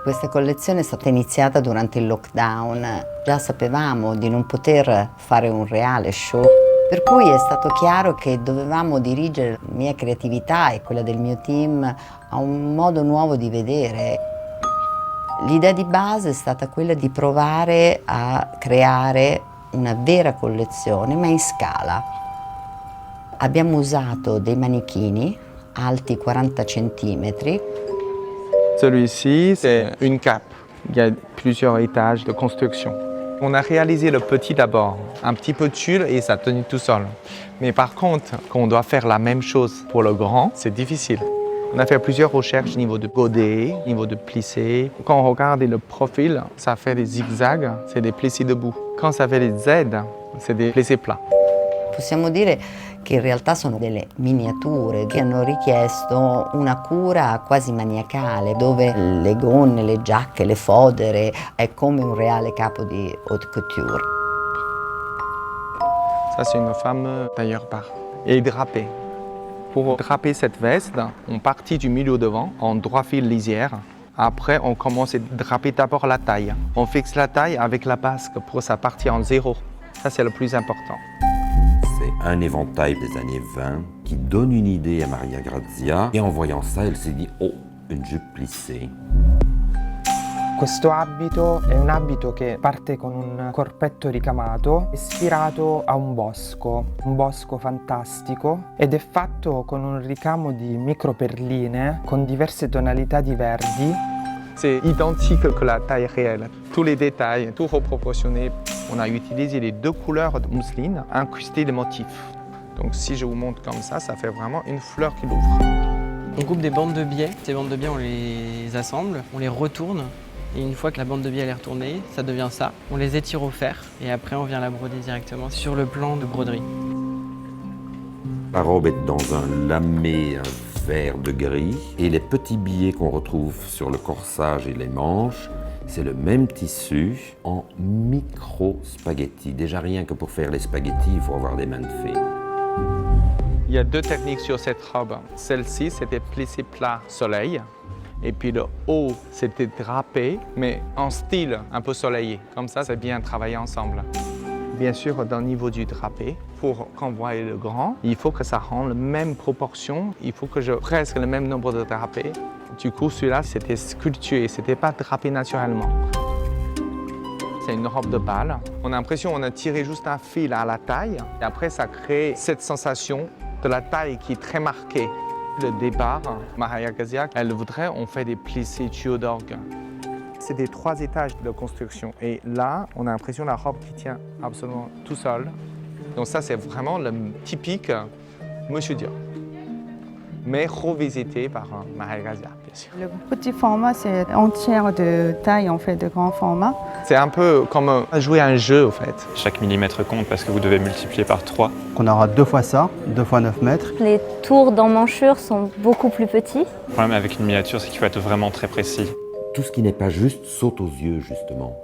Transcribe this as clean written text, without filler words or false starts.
Questa collezione è stata iniziata durante il lockdown. Già sapevamo di non poter fare un reale show, per cui è stato chiaro che dovevamo dirigere la mia creatività e quella del mio team a un modo nuovo di vedere. L'idea di base è stata quella di provare a creare una vera collezione, ma in scala. Abbiamo usato dei manichini alti 40 centimetri. Celui-ci, c'est une cape. Il y a plusieurs étages de construction. On a réalisé le petit d'abord, un petit peu de tulle et ça tenait tout seul. Mais par contre, quand on doit faire la même chose pour le grand, c'est difficile. On a fait plusieurs recherches au niveau de godet, au niveau de plissé. Quand on regarde le profil, ça fait des zigzags, c'est des plissés debout. Quand ça fait des Z, c'est des plissés plats. Possiamo dire che in realtà sono delle miniature che hanno richiesto una cura quasi maniacale, dove le gonne, le giacche, le fodere è come un reale capo di haute couture. Ça, c'est une femme tailleur part et drapée. Pour draper cette veste, on partit du milieu devant en droit fil lisière. Après, on commence à draper d'abord la taille. On fixe la taille avec la basque pour ça partir en zéro. Ça, c'est le plus important. C'est un éventail des années 20 qui donne une idée à Maria Grazia et en voyant ça, elle s'est dit « Oh, une jupe plissée ». Questo abito è un abito che parte con un corpetto ricamato ispirato a un bosco fantastico, ed è fatto con un ricamo di microperline con diverse tonalità di verdi. C'est identique que la taille réelle. Tous les détails, tout reproportionné. On a utilisé les deux couleurs de mousseline incrustées de motifs. Donc si je vous montre comme ça fait vraiment une fleur qui l'ouvre. On coupe des bandes de biais. Ces bandes de biais, on les assemble, on les retourne. Et une fois que la bande de biais elle est retournée, ça devient ça. On les étire au fer et après on vient la broder directement sur le plan de broderie. La robe est dans un lamé vert de gris et les petits billets qu'on retrouve sur le corsage et les manches, c'est le même tissu en micro-spaghettis. Déjà rien que pour faire les spaghettis, il faut avoir des mains de fée. Il y a deux techniques sur cette robe. Celle-ci, c'était plissé plat soleil. Et puis le haut, c'était drapé, mais en style un peu soleillé. Comme ça, c'est bien travaillé ensemble. Bien sûr, dans le niveau du drapé, pour qu'on voie le grand, il faut que ça rende la même proportion. Il faut que j'ai presque le même nombre de drapés. Du coup, celui-là, c'était sculpté, c'était pas drapé naturellement. C'est une robe de bal. On a l'impression qu'on a tiré juste un fil à la taille. Et après, ça crée cette sensation de la taille qui est très marquée. Le départ, Maria Grazia, elle voudrait, on fait des plissés tuyaux d'orgue. C'est des 3 étages de construction. Et là, on a l'impression de la robe qui tient absolument tout seul. Donc ça, c'est vraiment le typique Monsieur Dior. Mais revisité par Maria Grazia, bien sûr. Le petit format, c'est entière de taille, en fait, de grand format. C'est un peu comme jouer à un jeu, en fait. Chaque millimètre compte parce que vous devez multiplier par 3. On aura 2 fois ça, 2 fois 9 mètres. Les tours d'emmanchure sont beaucoup plus petits. Le problème avec une miniature, c'est qu'il faut être vraiment très précis. Tout ce qui n'est pas juste saute aux yeux, justement.